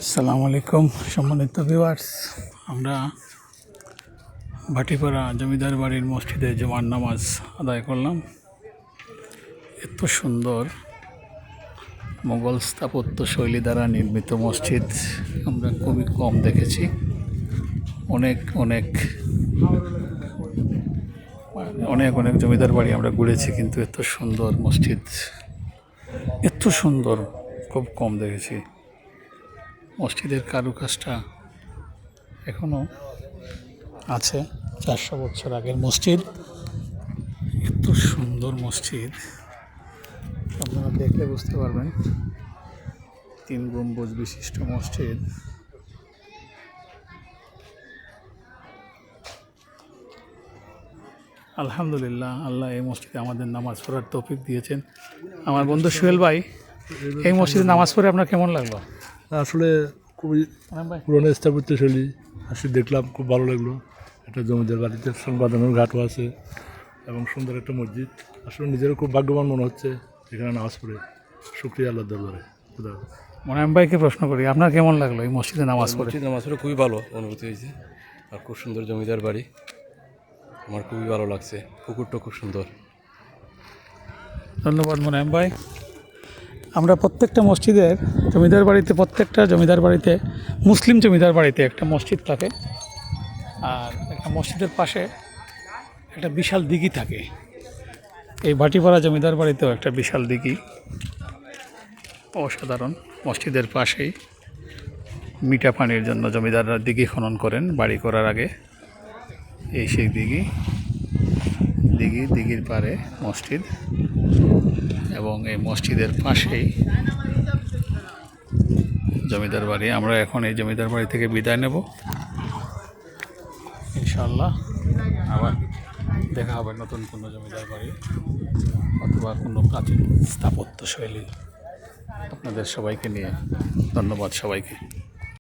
আসসালামু আলাইকুম সম্মানিত ভিউয়ার্স, আমরা ভাটিপাড়া জমিদার বাড়ির মসজিদে জুমার নামাজ আদায় করলাম। এত সুন্দর মোগল স্থাপত্য শৈলী দ্বারা নির্মিত মসজিদ আমরা খুবই কম দেখেছি। অনেক অনেক অনেক অনেক জমিদার বাড়ি আমরা ঘুরেছি, কিন্তু এত সুন্দর মসজিদ, এত সুন্দর খুব কম দেখেছি। মসজিদের কারুকাজটা এখনো আছে, 400 বছর আগের মসজিদ। এত সুন্দর মসজিদ, আপনারা দেখলে বুঝতে পারবেন। 3 গম্বুজ বিশিষ্ট মসজিদ। আলহামদুলিল্লাহ, আল্লাহ এই মসজিদে আমাদের নামাজ পড়ার তৌফিক দিয়েছেন। আমার বন্ধু সোহেল ভাই, এই মসজিদে নামাজ পড়ে আপনার কেমন লাগলো? আসলে খুবই পুরনো স্থাপত্যশৈলী দেখলাম, খুব ভালো লাগলো। একটা জমিদার বাড়িতে বাঁধানোর ঘাটও আছে এবং সুন্দর একটা মসজিদ। আসলে নিজেরও খুব ভাগ্যবান মনে হচ্ছে এখানে নামাজ পড়ে। শুকরিয়া আল্লাহ দরবারে। মোনায়েম ভাইকে প্রশ্ন করি, আপনার কেমন লাগলো এই মসজিদে নামাজ পড়ে? নামাজ পড়ে খুবই ভালো অনুভূতি হয়েছে, আর খুব সুন্দর জমিদার বাড়ি, আমার খুবই ভালো লাগছে। পুকুরটা খুব সুন্দর। ধন্যবাদ মোনায়েম ভাই। আমরা প্রত্যেকটা মসজিদের জমিদার বাড়িতে, প্রত্যেকটা জমিদার বাড়িতে, মুসলিম জমিদার বাড়িতে একটা মসজিদ থাকে, আর একটা মসজিদের পাশে একটা বিশাল দিঘি থাকে। এই ভাটিপাড়া জমিদার বাড়িতেও একটা বিশাল দিঘি, অসাধারণ। মসজিদের পাশেই মিঠা পানির জন্য জমিদাররা দিঘি খনন করেন বাড়ি করার আগে। এই সেই দিঘির পাড়ে মসজিদ, এবং এই মসজিদের পাশেই জমিদার বাড়ি। আমরা এখন এই জমিদার বাড়ি থেকে বিদায় নেব, ইনশাআল্লাহ। আবার দেখা হবে নতুন কোনো জমিদার বাড়ি অথবা কোনো প্রাচীন স্থাপত্য শৈলী আপনাদের সবাইকে নিয়ে। ধন্যবাদ সবাইকে।